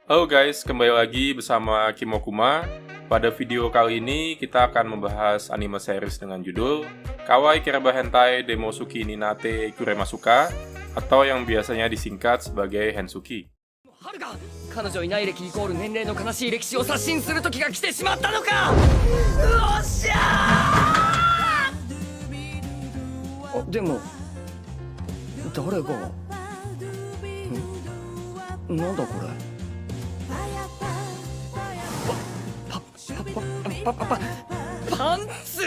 Halo guys, kembali lagi bersama Kimokuma. Pada video kali ini kita akan membahas anime series dengan judul Kawaii Keiba Hentai Demosuki ni Nate Kuremasuka atau yang biasanya disingkat sebagai Hensuki. 春か彼女いない歴イコール年齢の悲しい歴史を刷新する時が来てしまったのか。よっしゃー。あ、でも誰がなんだこれ。パンツ。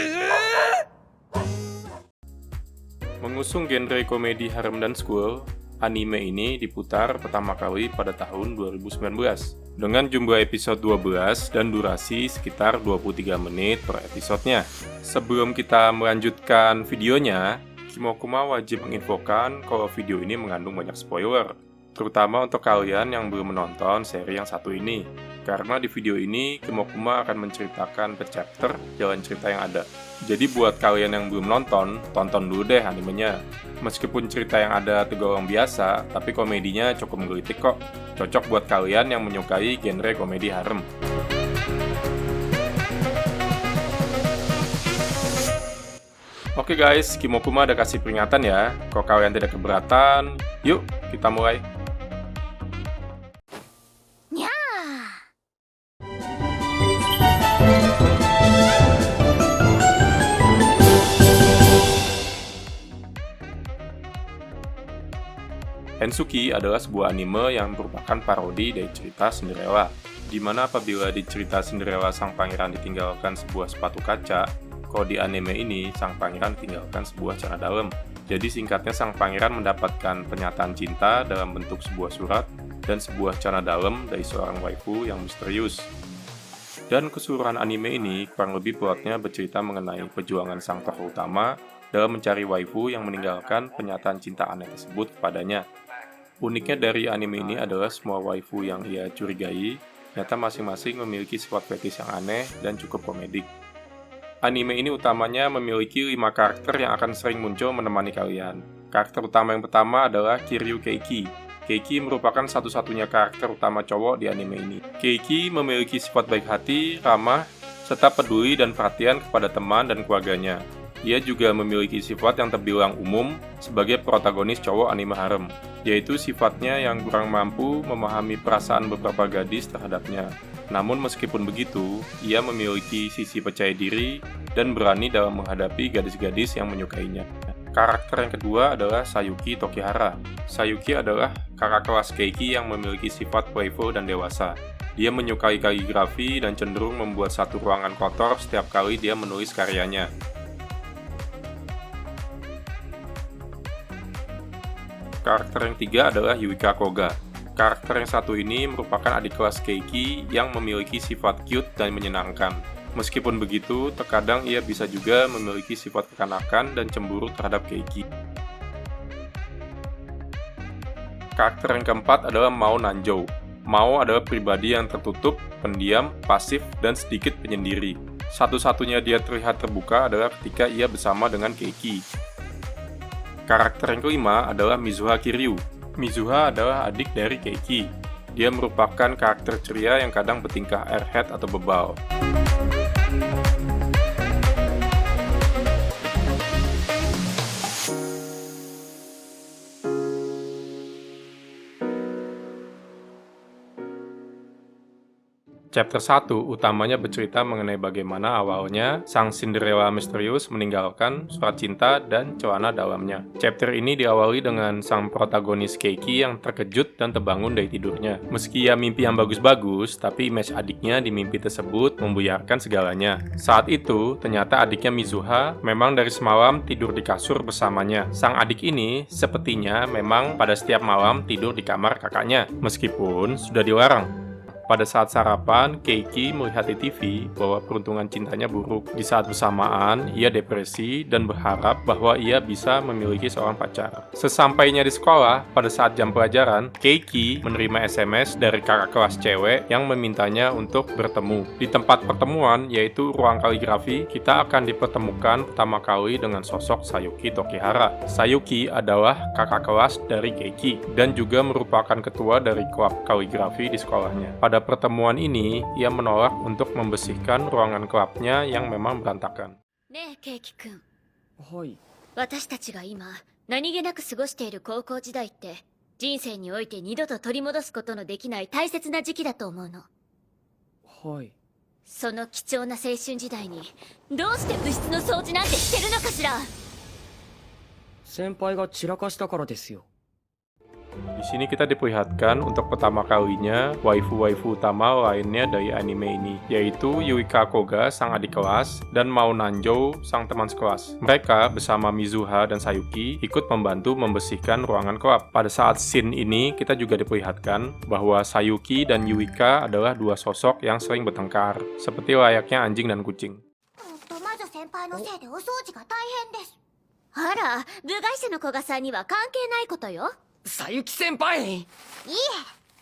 Mengusung genre komedi harem dan school, anime ini diputar pertama kali pada tahun 2019 dengan jumlah episode 12 dan durasi sekitar 23 menit per episodenya. Sebelum kita melanjutkan videonya, Kimokuma wajib menginfokan kalau video ini mengandung banyak spoiler, terutama untuk kalian yang belum menonton seri yang satu ini. Karena di video ini, Kimokuma akan menceritakan per chapter jalan cerita yang ada. Jadi buat kalian yang belum nonton, tonton dulu deh animenya. Meskipun cerita yang ada tergolong biasa, tapi komedinya cukup menggelitik kok. Cocok buat kalian yang menyukai genre komedi harem. Oke guys, Kimokuma ada kasih peringatan ya. Kalau kalian tidak keberatan, yuk kita mulai. Hensuki adalah sebuah anime yang merupakan parodi dari cerita Cinderella, di mana apabila di cerita Cinderella sang pangeran ditinggalkan sebuah sepatu kaca, kalau di anime ini sang pangeran ditinggalkan sebuah celana dalam. Jadi singkatnya sang pangeran mendapatkan pernyataan cinta dalam bentuk sebuah surat dan sebuah celana dalam dari seorang waifu yang misterius. Dan keseluruhan anime ini kurang lebih plotnya bercerita mengenai perjuangan sang tokoh utama dalam mencari waifu yang meninggalkan pernyataan cinta aneh tersebut kepadanya. Uniknya dari anime ini adalah semua waifu yang ia curigai ternyata masing-masing memiliki sifat fetish yang aneh dan cukup komedik. Anime ini utamanya memiliki 5 karakter yang akan sering muncul menemani kalian. Karakter utama yang pertama adalah Kiryu Keiki. Keiki merupakan satu-satunya karakter utama cowok di anime ini. Keiki memiliki sifat baik hati, ramah, serta peduli dan perhatian kepada teman dan keluarganya. Ia juga memiliki sifat yang terbilang umum sebagai protagonis cowok anime harem, yaitu sifatnya yang kurang mampu memahami perasaan beberapa gadis terhadapnya. Namun meskipun begitu, ia memiliki sisi percaya diri dan berani dalam menghadapi gadis-gadis yang menyukainya. Karakter yang kedua adalah Sayuki Tokihara. Sayuki adalah kakak kelas Keiki yang memiliki sifat playful dan dewasa. Dia menyukai kaligrafi dan cenderung membuat satu ruangan kotor setiap kali dia menulis karyanya. Karakter yang ketiga adalah Yuika Koga. Karakter yang satu ini merupakan adik kelas Keiki yang memiliki sifat cute dan menyenangkan. Meskipun begitu, terkadang ia bisa juga memiliki sifat kekanakan dan cemburu terhadap Keiki. Karakter yang keempat adalah Mao Nanjou. Mao adalah pribadi yang tertutup, pendiam, pasif, dan sedikit penyendiri. Satu-satunya dia terlihat terbuka adalah ketika ia bersama dengan Keiki. Karakter yang kelima adalah Mizuha Kiryu. Mizuha adalah adik dari Keiki. Dia merupakan karakter ceria yang kadang bertingkah airhead atau bebal. Chapter 1 utamanya bercerita mengenai bagaimana awalnya sang Cinderella misterius meninggalkan surat cinta dan celana dalamnya. Chapter ini diawali dengan sang protagonis Keiki yang terkejut dan terbangun dari tidurnya. Meski ia mimpi yang bagus-bagus, tapi image adiknya di mimpi tersebut membuyarkan segalanya. Saat itu, ternyata adiknya Mizuha memang dari semalam tidur di kasur bersamanya. Sang adik ini sepertinya memang pada setiap malam tidur di kamar kakaknya, meskipun sudah dilarang. Pada saat sarapan, Keiki melihat di TV bahwa peruntungan cintanya buruk. Di saat bersamaan, ia depresi dan berharap bahwa ia bisa memiliki seorang pacar. Sesampainya di sekolah, pada saat jam pelajaran, Keiki menerima SMS dari kakak kelas cewek yang memintanya untuk bertemu. Di tempat pertemuan, yaitu ruang kaligrafi, kita akan dipertemukan pertama kali dengan sosok Sayuki Tokihara. Sayuki adalah kakak kelas dari Keiki dan juga merupakan ketua dari klub kaligrafi di sekolahnya. Pada pertemuan ini, ia menolak untuk membersihkan ruangan klubnya yang memang berantakan. ねえケイキ君、はい。私たちが今何気なく過ごしている高校時代って人生において二度と取り戻すことのできない大切な時期だと思うの。はい。その貴重な青春時代にどうして部室の掃除なんてしてるのかしら。先輩が散らかしたからですよ。 Di sini kita diperlihatkan untuk pertama kalinya waifu-waifu utama lainnya dari anime ini, yaitu Yuika Koga, sang adik kelas, dan Mao Nanjo, sang teman sekelas. Mereka bersama Mizuha dan Sayuki ikut membantu membersihkan ruangan klub. Pada saat scene ini, kita juga diperlihatkan bahwa Sayuki dan Yuika adalah dua sosok yang sering bertengkar, seperti layaknya anjing dan kucing. 魔女先輩のせいでお掃除が大変です。あら、部外者の古賀さんには関係ないことよ。さゆき先輩。いいえ、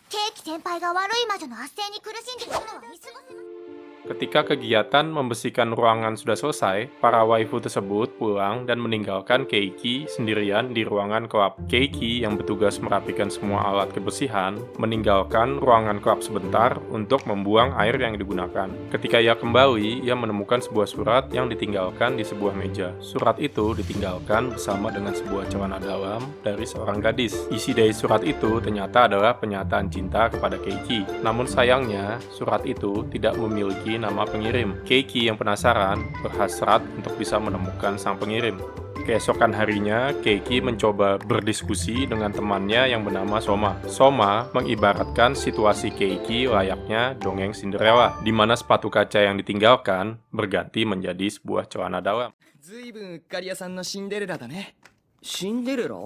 ケーキ先輩が悪い魔女の圧政に苦しんでいるのは見過ごせません。 Ketika kegiatan membersihkan ruangan sudah selesai, para waifu tersebut pulang dan meninggalkan Keiki sendirian di ruangan klub. Keiki yang bertugas merapikan semua alat kebersihan, meninggalkan ruangan klub sebentar untuk membuang air yang digunakan. Ketika ia kembali, ia menemukan sebuah surat yang ditinggalkan di sebuah meja. Surat itu ditinggalkan bersama dengan sebuah celana dalam dari seorang gadis. Isi dari surat itu ternyata adalah pernyataan cinta kepada Keiki. Namun sayangnya, surat itu tidak memiliki nama pengirim. Keiki yang penasaran berhasrat untuk bisa menemukan sang pengirim. Keesokan harinya, Keiki mencoba berdiskusi dengan temannya yang bernama Soma. Soma mengibaratkan situasi Keiki layaknya dongeng Cinderella, di mana sepatu kaca yang ditinggalkan berganti menjadi sebuah celana dalam. ずいぶんうっかり屋さんのシンデレラだね。シンデレラ？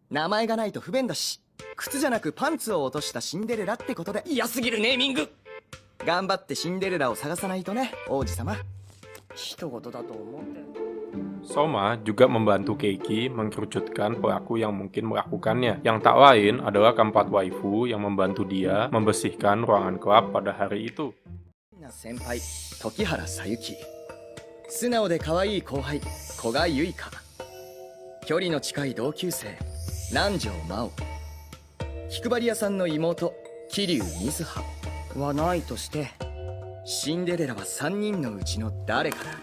名前がないと不便だし、靴じゃなくパンツを落としたシンデレラってことで嫌すぎるネーミング。頑張ってシンデレラを探さないとね、王子様。一言だと思って。 Soma juga membantu Keiki mengkerucutkan pelaku yang mungkin melakukannya. Yang tak lain adalah keempat waifu yang membantu dia membersihkan ruangan klub pada hari itu. 先輩、時原さゆき。素直で可愛い後輩、古賀結花。距離の近い同級生、南條真央。気配り屋さんの妹、桐生瑞葉。 はないとして。シンデレラは3人のうちの誰かだ。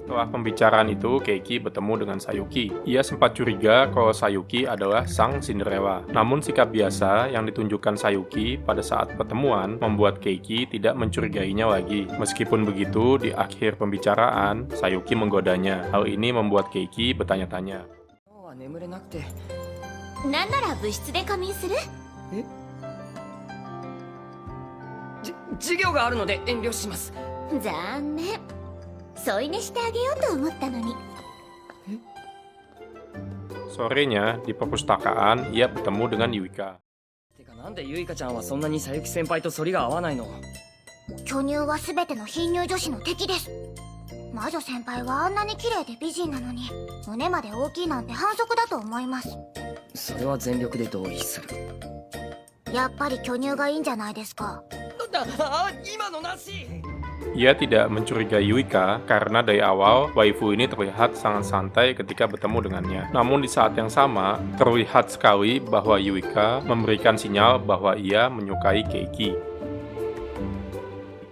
Setelah pembicaraan itu, Keiki bertemu dengan Sayuki. Ia sempat curiga kalau Sayuki adalah sang Cinderella. Namun sikap biasa yang ditunjukkan Sayuki pada saat pertemuan membuat Keiki tidak mencurigainya lagi. Meskipun begitu, di akhir pembicaraan, Sayuki menggodanya. Hal ini membuat Keiki bertanya-tanya. 今日は眠れなくて。なんなら部室で仮眠する？授業があるので遠慮します。残念。添い寝してあげようと思ったのに。 Sorenya, di perpustakaan, ia bertemu dengan Yuika. てかなんでゆいかちゃんはそんなにさゆき先輩と反りが合わないの？巨乳は全ての貧乳女子の敵です。魔女先輩はあんなに綺麗で美人なのに胸まで大きいなんて反則だと思います。それは全力で同意する。やっぱり巨乳がいいんじゃないですか。今のなし。 Ia tidak mencurigai Yuika karena dari awal waifu ini terlihat sangat santai ketika bertemu dengannya. Namun di saat yang sama, terlihat sekali bahwa Yuika memberikan sinyal bahwa ia menyukai Keiki.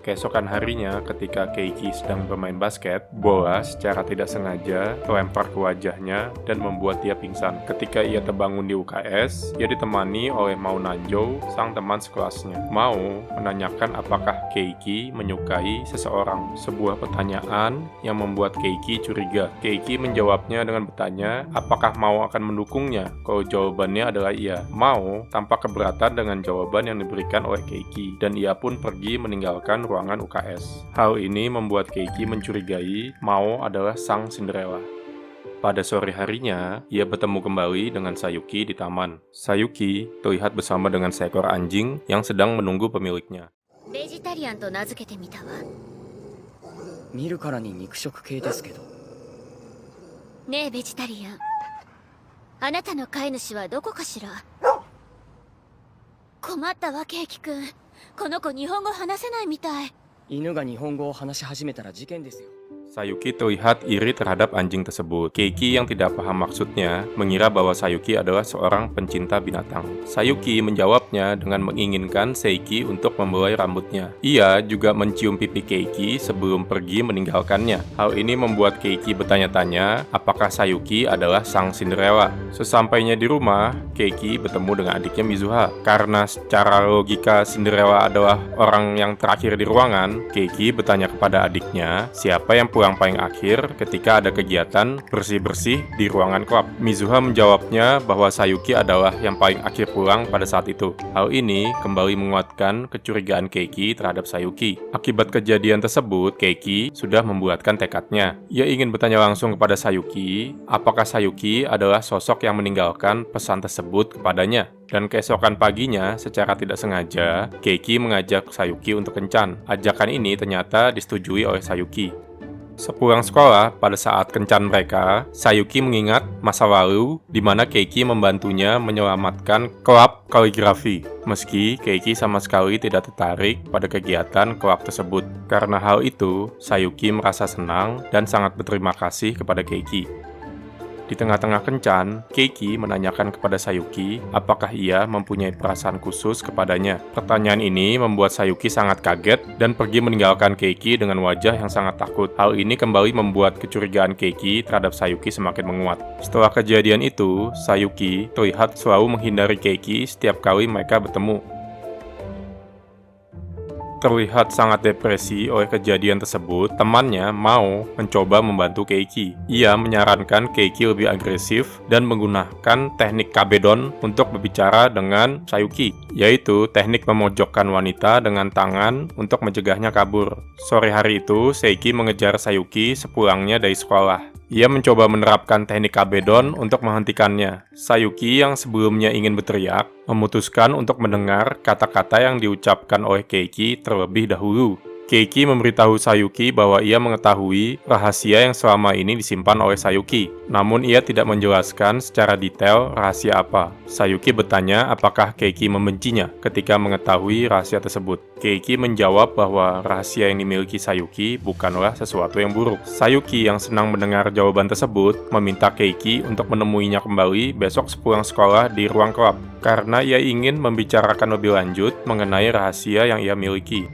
Keesokan harinya, ketika Keiki sedang bermain basket, bola secara tidak sengaja terlempar ke wajahnya dan membuat dia pingsan. Ketika ia terbangun di UKS, ia ditemani oleh Mao Nanjo, sang teman sekelasnya. Mao menanyakan apakah Keiki menyukai seseorang. Sebuah pertanyaan yang membuat Keiki curiga. Keiki menjawabnya dengan bertanya apakah Mao akan mendukungnya. Kalau jawabannya adalah iya, Mao tampak keberatan dengan jawaban yang diberikan oleh Keiki, dan ia pun pergi meninggalkan ruangan UKS. Hal ini membuat Keiki mencurigai Mao adalah sang Cinderella. Pada sore harinya, ia bertemu kembali dengan Sayuki di taman. Sayuki terlihat bersama dengan seekor anjing yang sedang menunggu pemiliknya. ベジタリアンと名付けてみたわ。見るからに肉食系ですけど。ねえベジタリアン、あなたの飼い主はどこかしら？困ったわケーキくん、この子日本語話せないみたい。犬が日本語を話し始めたら事件ですよ。 Sayuki terlihat iri terhadap anjing tersebut. Keiki yang tidak paham maksudnya mengira bahwa Sayuki adalah seorang pencinta binatang. Sayuki menjawabnya dengan menginginkan Seiki untuk membelai rambutnya. Ia juga mencium pipi Keiki sebelum pergi meninggalkannya. Hal ini membuat Keiki bertanya-tanya apakah Sayuki adalah sang Cinderella. Sesampainya di rumah, Keiki bertemu dengan adiknya Mizuha. Karena secara logika Cinderella adalah orang yang terakhir di ruangan, Keiki bertanya kepada adiknya siapa yang pulang paling akhir ketika ada kegiatan bersih-bersih di ruangan klub. Mizuha menjawabnya bahwa Sayuki adalah yang paling akhir pulang pada saat itu. Hal ini kembali menguatkan kecurigaan Keiki terhadap Sayuki. Akibat kejadian tersebut, Keiki sudah membuatkan tekadnya. Ia ingin bertanya langsung kepada Sayuki, apakah Sayuki adalah sosok yang meninggalkan pesan tersebut kepadanya. Dan keesokan paginya, secara tidak sengaja, Keiki mengajak Sayuki untuk kencan. Ajakan ini ternyata disetujui oleh Sayuki. Sepulang sekolah, pada saat kencan mereka, Sayuki mengingat masa lalu di mana Keiki membantunya menyelamatkan klub kaligrafi. Meski Keiki sama sekali tidak tertarik pada kegiatan klub tersebut. Karena hal itu, Sayuki merasa senang dan sangat berterima kasih kepada Keiki. Di tengah-tengah kencan, Keiki menanyakan kepada Sayuki apakah ia mempunyai perasaan khusus kepadanya. Pertanyaan ini membuat Sayuki sangat kaget dan pergi meninggalkan Keiki dengan wajah yang sangat takut. Hal ini kembali membuat kecurigaan Keiki terhadap Sayuki semakin menguat. Setelah kejadian itu, Sayuki terlihat selalu menghindari Keiki setiap kali mereka bertemu. Terlihat sangat depresi oleh kejadian tersebut, temannya Mao mencoba membantu Keiki. Ia menyarankan Keiki lebih agresif dan menggunakan teknik kabedon untuk berbicara dengan Sayuki, yaitu teknik memojokkan wanita dengan tangan untuk mencegahnya kabur. Sore hari itu, Seiki mengejar Sayuki sepulangnya dari sekolah. Ia mencoba menerapkan teknik kabedon untuk menghentikannya. Sayuki yang sebelumnya ingin berteriak, memutuskan untuk mendengar kata-kata yang diucapkan oleh Keiki terlebih dahulu. Keiki memberitahu Sayuki bahwa ia mengetahui rahasia yang selama ini disimpan oleh Sayuki. Namun ia tidak menjelaskan secara detail rahasia apa. Sayuki bertanya apakah Keiki membencinya ketika mengetahui rahasia tersebut. Keiki menjawab bahwa rahasia yang dimiliki Sayuki bukanlah sesuatu yang buruk. Sayuki yang senang mendengar jawaban tersebut meminta Keiki untuk menemuinya kembali besok sepulang sekolah di ruang klub. Karena ia ingin membicarakan lebih lanjut mengenai rahasia yang ia miliki.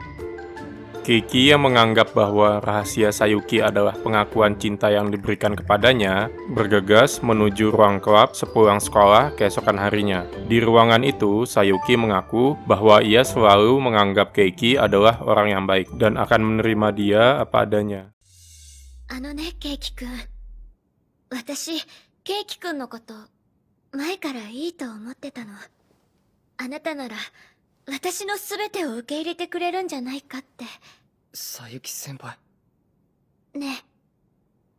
Keiki yang menganggap bahwa rahasia Sayuki adalah pengakuan cinta yang diberikan kepadanya, bergegas menuju ruang klub sepulang sekolah keesokan harinya. Di ruangan itu, Sayuki mengaku bahwa ia selalu menganggap Keiki adalah orang yang baik dan akan menerima dia apa adanya. ねケイキくん、私ケイキくんのこと前からいいと思ってたの。あなたなら私の全てを受け入れてくれるんじゃないかって。さゆき先輩。ね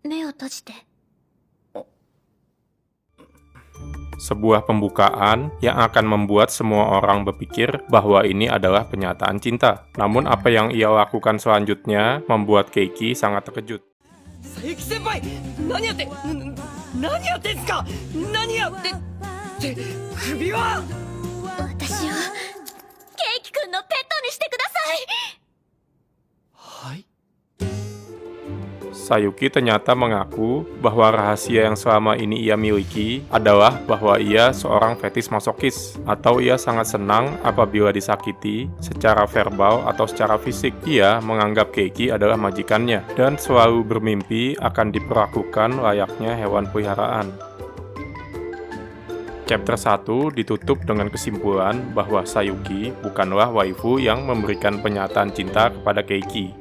え、目を閉じて。 Sebuah pembukaan yang akan membuat semua orang berpikir bahwa ini adalah penyataan cinta. Namun apa yang ia lakukan selanjutnya membuat Keiki sangat terkejut. Sayuki senpai, 何やってんすか？何やって首は？私をケイキくんのペットにしてください。はい。 Sayuki ternyata mengaku bahwa rahasia yang selama ini ia miliki adalah bahwa ia seorang fetis masokis, atau ia sangat senang apabila disakiti secara verbal atau secara fisik. Ia menganggap Keiki adalah majikannya dan selalu bermimpi akan diperlakukan layaknya hewan peliharaan. Chapter 1 ditutup dengan kesimpulan bahwa Sayuki bukanlah waifu yang memberikan pernyataan cinta kepada Keiki.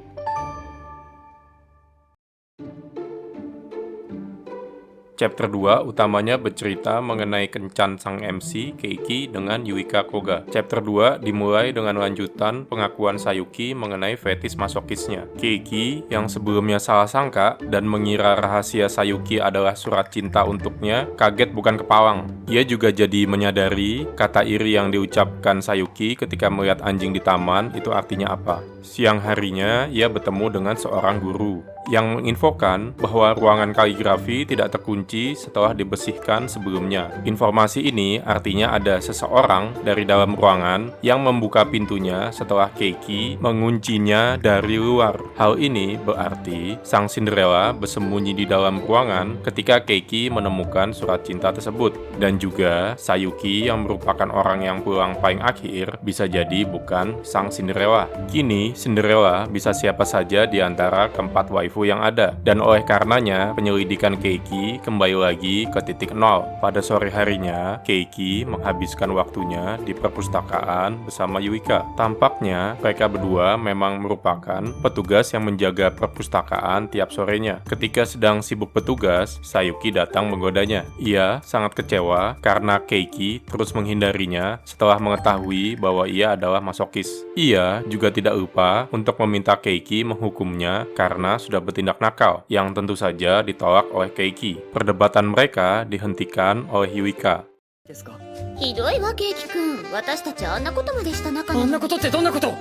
Chapter 2 utamanya bercerita mengenai kencan sang MC, Keiki, dengan Yuika Koga. Chapter 2 dimulai dengan lanjutan pengakuan Sayuki mengenai fetis masokisnya. Keiki, yang sebelumnya salah sangka dan mengira rahasia Sayuki adalah surat cinta untuknya, kaget bukan kepawang. Ia juga jadi menyadari kata iri yang diucapkan Sayuki ketika melihat anjing di taman itu artinya apa. Siang harinya, ia bertemu dengan seorang guru yang menginfokan bahwa ruangan kaligrafi tidak terkunci setelah dibersihkan sebelumnya. Informasi ini artinya ada seseorang dari dalam ruangan yang membuka pintunya setelah Keiki menguncinya dari luar. Hal ini berarti sang Cinderella bersembunyi di dalam ruangan ketika Keiki menemukan surat cinta tersebut. Dan juga Sayuki yang merupakan orang yang pulang paling akhir bisa jadi bukan sang Cinderella. Kini Cinderella bisa siapa saja di antara keempat waifu yang ada, dan oleh karenanya penyelidikan Keiki kembali lagi ke titik nol. Pada sore harinya, Keiki menghabiskan waktunya di perpustakaan bersama Yuika. Tampaknya mereka berdua memang merupakan petugas yang menjaga perpustakaan tiap sorenya. Ketika sedang sibuk petugas, Sayuki datang menggodanya. Ia sangat kecewa karena Keiki terus menghindarinya setelah mengetahui bahwa ia adalah masokis. Ia juga tidak lupa untuk meminta Keiki menghukumnya karena sudah bertindak nakal, yang tentu saja ditolak oleh Keiki. Perdebatan mereka dihentikan oleh Yuika. ですか。ひどいわケーキくん。私たちあんなことまでした仲なの。あんなことってどんなこと？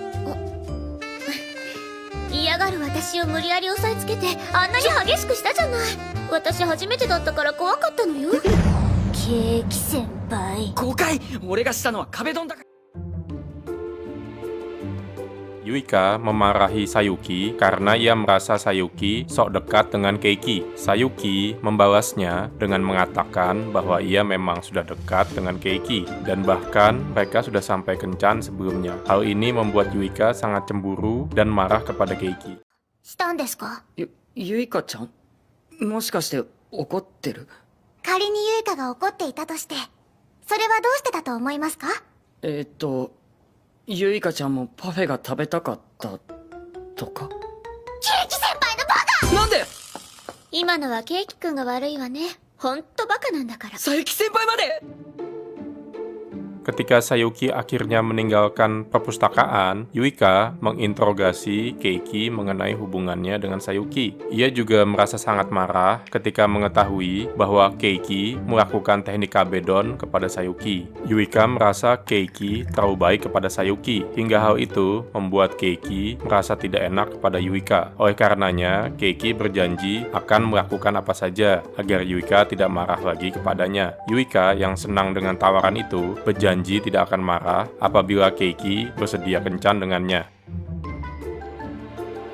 嫌がる私を無理やり押さえつけてあんなに激しくしたじゃない。私初めてだったから怖かったのよ。ケーキ先輩。誤解。俺がしたのは壁ドンだから。 Yuika memarahi Sayuki karena ia merasa Sayuki sok dekat dengan Keiki. Sayuki membalasnya dengan mengatakan bahwa ia memang sudah dekat dengan Keiki dan bahkan mereka sudah sampai kencan sebelumnya. Hal ini membuat Yuika sangat cemburu dan marah kepada Keiki. したんですか？ゆいかちゃん？もしかして怒ってる？仮にユイカが怒っていたとして、それはどうしてだと思いますか？ゆいかちゃんもパフェが食べたかったとか？ケーキ先輩のバカ！なんで？今のはケーキくんが悪いわね。ほんとバカなんだから。佐伯先輩まで！ Ketika Sayuki akhirnya meninggalkan perpustakaan, Yuika menginterogasi Keiki mengenai hubungannya dengan Sayuki. Ia juga merasa sangat marah ketika mengetahui bahwa Keiki melakukan teknik kabedon kepada Sayuki. Yuika merasa Keiki terlalu baik kepada Sayuki, hingga hal itu membuat Keiki merasa tidak enak kepada Yuika. Oleh karenanya, Keiki berjanji akan melakukan apa saja agar Yuika tidak marah lagi kepadanya. Yuika yang senang dengan tawaran itu berjanji tidak akan marah apabila Keiki bersedia kencan dengannya.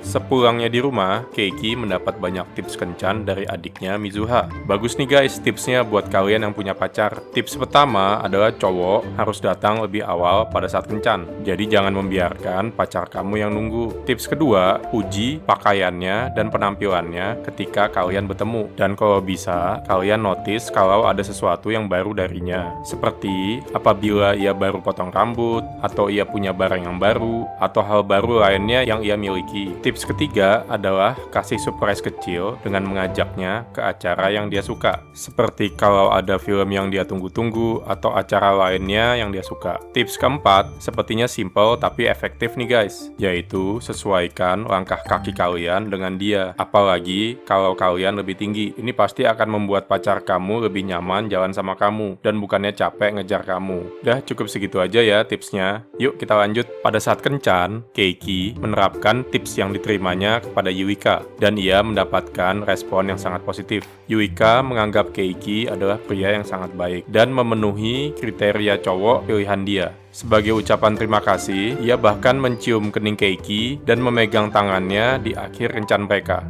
Sepulangnya di rumah, Keiki mendapat banyak tips kencan dari adiknya Mizuha. Bagus nih guys tipsnya buat kalian yang punya pacar. Tips pertama adalah cowok harus datang lebih awal pada saat kencan. Jadi jangan membiarkan pacar kamu yang nunggu. Tips kedua, puji pakaiannya dan penampilannya ketika kalian bertemu. Dan kalau bisa, kalian notice kalau ada sesuatu yang baru darinya. Seperti apabila ia baru potong rambut, atau ia punya barang yang baru, atau hal baru lainnya yang ia miliki. Tips ketiga adalah kasih surprise kecil dengan mengajaknya ke acara yang dia suka. Seperti kalau ada film yang dia tunggu-tunggu atau acara lainnya yang dia suka. Tips keempat sepertinya simple tapi efektif nih guys, yaitu sesuaikan langkah kaki kalian dengan dia. Apalagi kalau kalian lebih tinggi, ini pasti akan membuat pacar kamu lebih nyaman jalan sama kamu dan bukannya capek ngejar kamu. Udah cukup segitu aja ya tipsnya. Yuk kita lanjut. Pada saat kencan, Keiki menerapkan tips yang diterimanya kepada Yuika dan ia mendapatkan respon yang sangat positif. Yuika menganggap Keiki adalah pria yang sangat baik dan memenuhi kriteria cowok pilihan dia. Sebagai ucapan terima kasih, ia bahkan mencium kening Keiki dan memegang tangannya di akhir kencan mereka.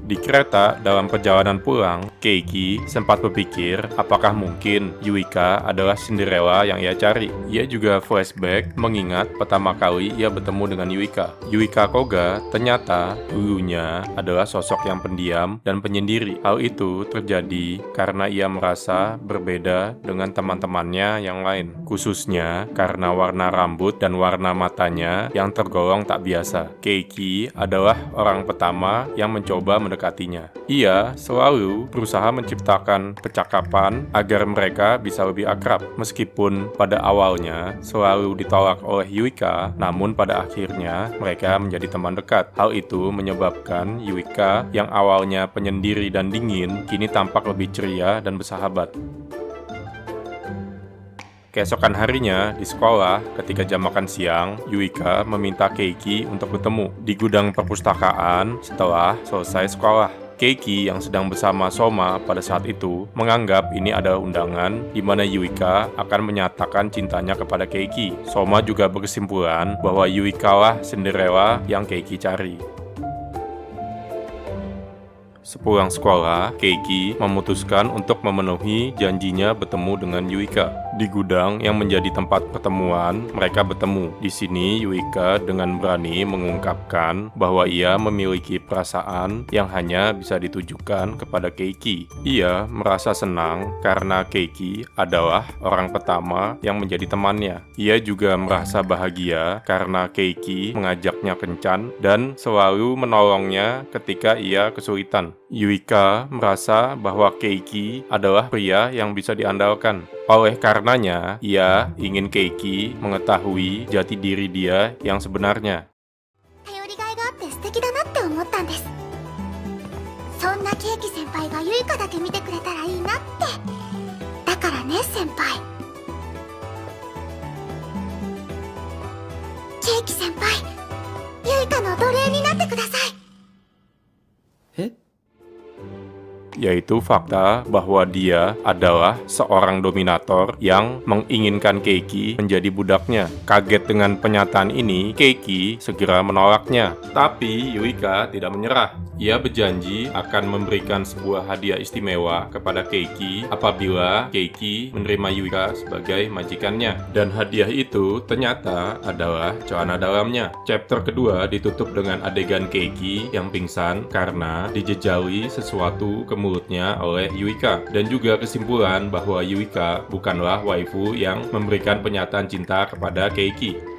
Di kereta, dalam perjalanan pulang, Keiki sempat berpikir apakah mungkin Yuika adalah Cinderella yang ia cari. Ia juga flashback mengingat pertama kali ia bertemu dengan Yuika. Yuika Koga ternyata dulunya adalah sosok yang pendiam dan penyendiri. Hal itu terjadi karena ia merasa berbeda dengan teman-temannya yang lain. Khususnya karena warna rambut dan warna matanya yang tergolong tak biasa. Keiki adalah orang pertama yang mencoba mendekatinya. Ia selalu berusaha menciptakan percakapan agar mereka bisa lebih akrab. Meskipun pada awalnya selalu ditolak oleh Yuika, namun pada akhirnya mereka menjadi teman dekat. Hal itu menyebabkan Yuika yang awalnya penyendiri dan dingin, kini tampak lebih ceria dan bersahabat. Keesokan harinya, di sekolah, ketika jam makan siang, Yuika meminta Keiki untuk bertemu di gudang perpustakaan setelah selesai sekolah. Keiki yang sedang bersama Soma pada saat itu menganggap ini adalah undangan di mana Yuika akan menyatakan cintanya kepada Keiki. Soma juga berkesimpulan bahwa Yuika lah Cinderella yang Keiki cari. Sepulang sekolah, Keiki memutuskan untuk memenuhi janjinya bertemu dengan Yuika. Di gudang yang menjadi tempat pertemuan, mereka bertemu. Di sini, Yuika dengan berani mengungkapkan bahwa ia memiliki perasaan yang hanya bisa ditujukan kepada Keiki. Ia merasa senang karena Keiki adalah orang pertama yang menjadi temannya. Ia juga merasa bahagia karena Keiki mengajaknya kencan dan selalu menolongnya ketika ia kesulitan. Yuika merasa bahwa Keiki adalah pria yang bisa diandalkan. Oleh karenanya, ia ingin Keiki mengetahui jati diri dia yang sebenarnya. 頼りがいがあって素敵だなって思ったんです。そんなケーキ先輩がユイカだけ見てくれたらいいなって。だからね先輩。ケーキ先輩、ユイカの奴隷になってください。 Yaitu fakta bahwa dia adalah seorang dominator yang menginginkan Keiki menjadi budaknya. Kaget dengan pernyataan ini, Keiki segera menolaknya. Tapi Yuika tidak menyerah. Ia berjanji akan memberikan sebuah hadiah istimewa kepada Keiki apabila Keiki menerima Yuika sebagai majikannya. Dan hadiah itu ternyata adalah celana dalamnya. Chapter kedua ditutup dengan adegan Keiki yang pingsan karena dijejali sesuatu ke mulutnya oleh Yuika. Dan juga kesimpulan bahwa Yuika bukanlah waifu yang memberikan pernyataan cinta kepada Keiki.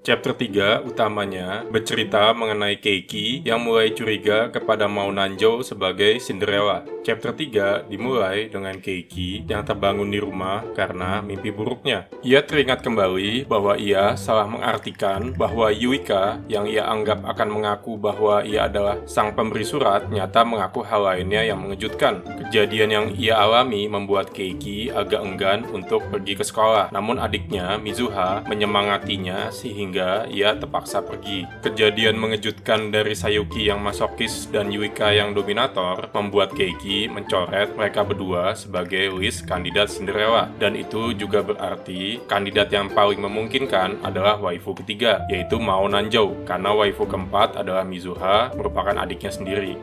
Chapter 3 utamanya bercerita mengenai Keiki yang mulai curiga kepada Mao Nanjo sebagai Cinderella. Chapter 3 dimulai dengan Keiki yang terbangun di rumah karena mimpi buruknya. Ia teringat kembali bahwa ia salah mengartikan bahwa Yuika yang ia anggap akan mengaku bahwa ia adalah sang pemberi surat nyata mengaku hal lainnya yang mengejutkan. Kejadian yang ia alami membuat Keiki agak enggan untuk pergi ke sekolah. Namun adiknya, Mizuha, menyemangatinya sehingga ia terpaksa pergi. Kejadian mengejutkan dari Sayuki yang masokis dan Yuika yang dominator membuat Keiki mencoret mereka berdua sebagai list kandidat Cinderella. Dan itu juga berarti kandidat yang paling memungkinkan adalah waifu ketiga, yaitu Mao Nanjo, karena waifu keempat adalah Mizuha, merupakan adiknya sendiri.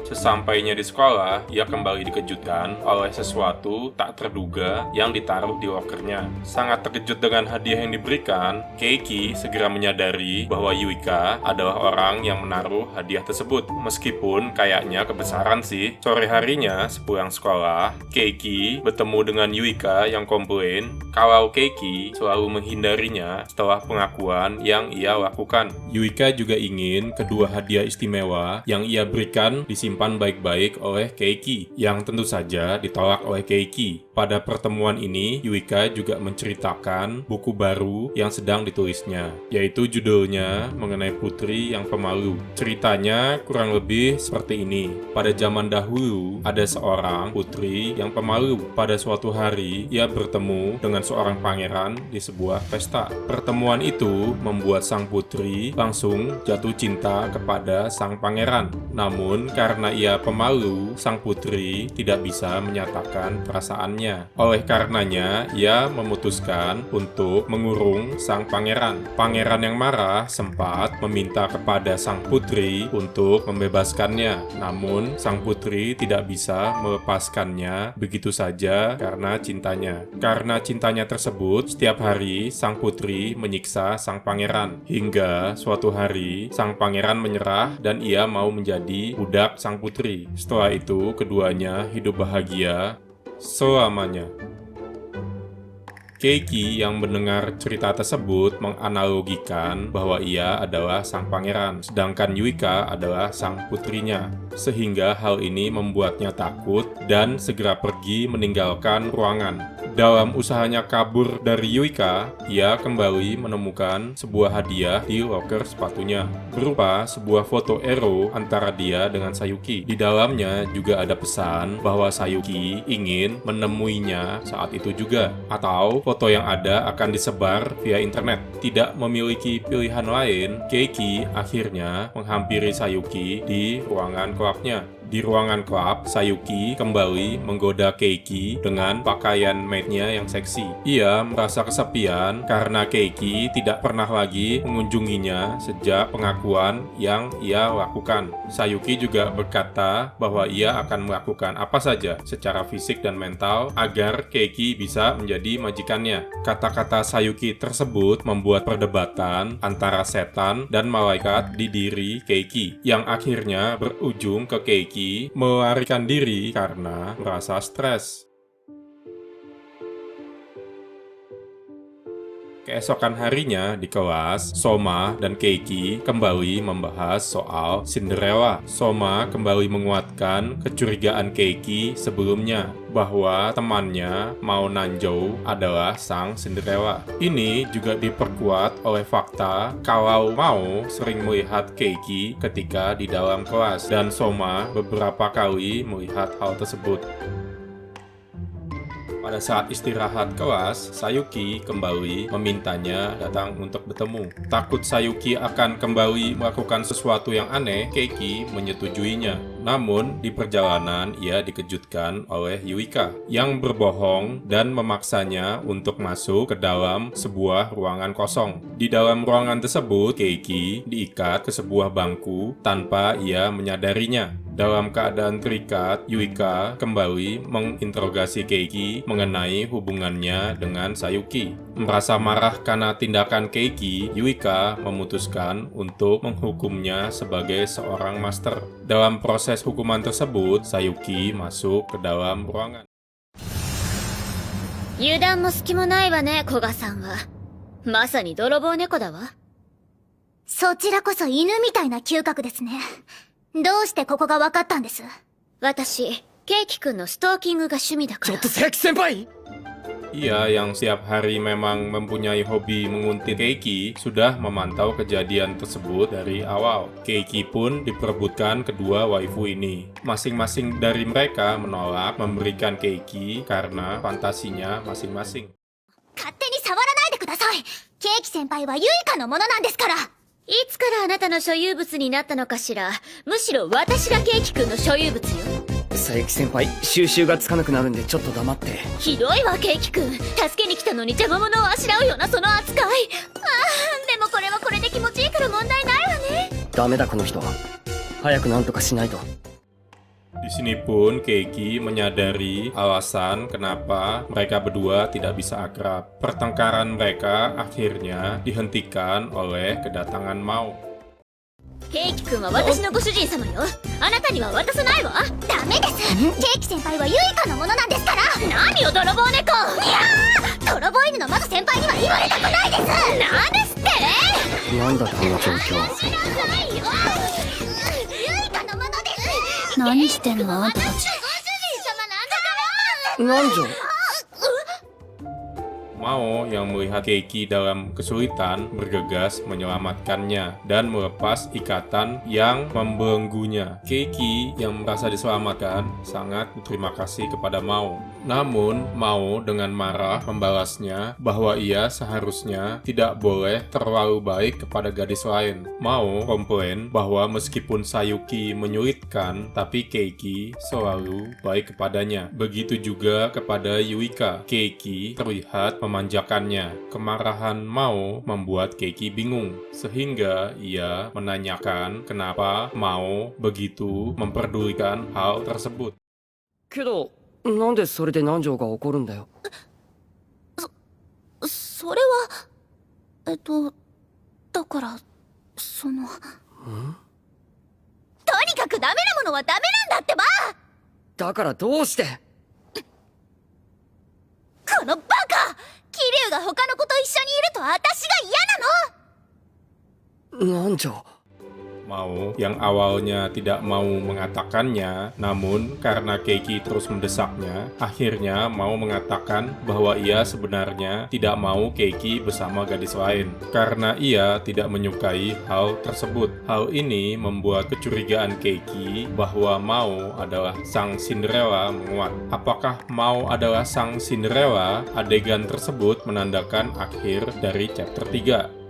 Sesampainya di sekolah, ia kembali dikejutkan oleh sesuatu tak terduga yang ditaruh di lokernya. Sangat terkejut dengan hadiah yang diberikan, Keiki segera menyadari bahwa Yuika adalah orang yang menaruh hadiah tersebut. Meskipun kayaknya kebesaran sih. Sore harinya, sepulang sekolah, Keiki bertemu dengan Yuika yang komplain kalau Keiki selalu menghindarinya setelah pengakuan yang ia lakukan. Yuika juga ingin kedua hadiah istimewa yang ia berikan disimpan baik-baik oleh Keiki, yang tentu saja ditolak oleh Keiki. Pada pertemuan ini, Yuika juga menceritakan buku baru yang sedang ditulisnya, yaitu judulnya mengenai putri yang pemalu. Ceritanya kurang lebih seperti ini. Pada zaman dahulu, ada seorang putri yang pemalu. Pada suatu hari, ia bertemu dengan seorang pangeran di sebuah pesta. Pertemuan itu membuat sang putri langsung jatuh cinta kepada sang pangeran. Namun, karena ia pemalu, sang putri tidak bisa menyatakan perasaannya. cintanya. Oleh karenanya, ia memutuskan untuk mengurung sang pangeran. Pangeran yang marah sempat meminta kepada sang putri untuk membebaskannya. Namun, sang putri tidak bisa melepaskannya begitu saja karena cintanya. Karena cintanya tersebut, setiap hari sang putri menyiksa sang pangeran. Hingga suatu hari, sang pangeran menyerah dan ia mau menjadi budak sang putri. Setelah itu, keduanya hidup bahagia selamanya. Keiki yang mendengar cerita tersebut menganalogikan bahwa ia adalah sang pangeran, sedangkan Yuika adalah sang putrinya. Sehingga hal ini membuatnya takut dan segera pergi meninggalkan ruangan. Dalam usahanya kabur dari Yuika, ia kembali menemukan sebuah hadiah di loker sepatunya, berupa sebuah foto Ero antara dia dengan Sayuki. Di dalamnya juga ada pesan bahwa Sayuki ingin menemuinya saat itu juga, atau foto yang ada akan disebar via internet. Tidak memiliki pilihan lain, Keiki akhirnya menghampiri Sayuki di ruangan klubnya. Di ruangan klub, Sayuki kembali menggoda Keiki dengan pakaian maidnya yang seksi. Ia merasa kesepian karena Keiki tidak pernah lagi mengunjunginya sejak pengakuan yang ia lakukan. Sayuki juga berkata bahwa ia akan melakukan apa saja secara fisik dan mental agar Keiki bisa menjadi majikannya. Kata-kata Sayuki tersebut membuat perdebatan antara setan dan malaikat di diri Keiki, yang akhirnya berujung ke Keiki melarikan diri karena merasa stres. Keesokan harinya di kelas, Soma dan Keiki kembali membahas soal Cinderella. Soma kembali menguatkan kecurigaan Keiki sebelumnya bahwa temannya Mao Nanjou adalah sang Cinderella. Ini juga diperkuat oleh fakta kalau Mao sering melihat Keiki ketika di dalam kelas, dan Soma beberapa kali melihat hal tersebut. Pada saat istirahat kelas, Sayuki kembali memintanya datang untuk bertemu. Takut Sayuki akan kembali melakukan sesuatu yang aneh, Keiki menyetujuinya. Namun, di perjalanan ia dikejutkan oleh Yuika yang berbohong dan memaksanya untuk masuk ke dalam sebuah ruangan kosong. Di dalam ruangan tersebut, Keiki diikat ke sebuah bangku tanpa ia menyadarinya. Dalam keadaan terikat, Yuika kembali menginterogasi Keiki mengenai hubungannya dengan Sayuki. Merasa marah karena tindakan Keiki, Yuika memutuskan untuk menghukumnya sebagai seorang master. Dalam proses hukuman tersebut, Sayuki masuk ke dalam ruangan. 油断も隙もないわね、古賀さんは。まさに泥棒猫だわ。そちらこそ犬みたいな嗅覚ですね。どうしてここが分かったんです？私、ケイキ君のストーキングが趣味だか ちょ ら っ。と佐伯先輩 Ia yang setiap hari memang mempunyai hobi menguntit Keiki sudah memantau kejadian tersebut dari awal. Keiki pun diperebutkan kedua waifu ini. Masing-masing dari mereka menolak memberikan Keiki karena fantasinya masing-masing. 勝手に触らないでください。ケーキ先輩はユイカのものなんですから。いつからあなたの所有物になったのかしら。むしろ私がケイキ君の所有物よ。佐伯先輩収集がつかなくなるんでちょっと黙って。ひどいわ、ケイキ君。助けに来たのに邪魔者をあしらうようなその扱い。ああ、でもこれはこれで気持ちいいから問題ないわね。ダメだこの人。早くなんとかしないと。 Di sini pun Keiki menyadari alasan kenapa mereka berdua tidak bisa akrab. Pertengkaran mereka akhirnya dihentikan oleh kedatangan Mao. ケイキ君は私のご主人様よ。あなたには渡さないわ。ダメです。ケーキ先輩はユイカのものなんですから。何よ、泥棒猫。いやー、泥棒犬の魔女先輩には言われたくないです。なんですって。なんだこの状況。ユイカのものです。何してんのあんたたち。ご主人様なんだから。なんじゃ Mao yang melihat Keiki dalam kesulitan bergegas menyelamatkannya dan melepas ikatan yang membelenggunya. Keiki yang merasa diselamatkan sangat berterima kasih kepada Mao. Namun, Mao dengan marah membalasnya bahwa ia seharusnya tidak boleh terlalu baik kepada gadis lain. Mao komplain bahwa meskipun Sayuki menyulitkan, tapi Keiki selalu baik kepadanya. Begitu juga kepada Yuika. Keiki terlihat memanjakannya. Kemarahan Mao membuat Keiki bingung, sehingga ia menanyakan kenapa Mao begitu memperdulikan hal tersebut. けどなんでそれで南條が怒るんだよ。それはだからとにかくダメなものはダメなんだってば。だからどうして。このバカ、桐生が他の子と一緒にいると私が嫌なの。南條 Mao yang awalnya tidak mau mengatakannya, namun karena Keiki terus mendesaknya, akhirnya Mao mengatakan bahwa ia sebenarnya tidak mau Keiki bersama gadis lain, karena ia tidak menyukai hal tersebut. Hal ini membuat kecurigaan Keiki bahwa Mao adalah sang Cinderella menguat. Apakah Mao adalah sang Cinderella? Adegan tersebut menandakan akhir dari chapter 3.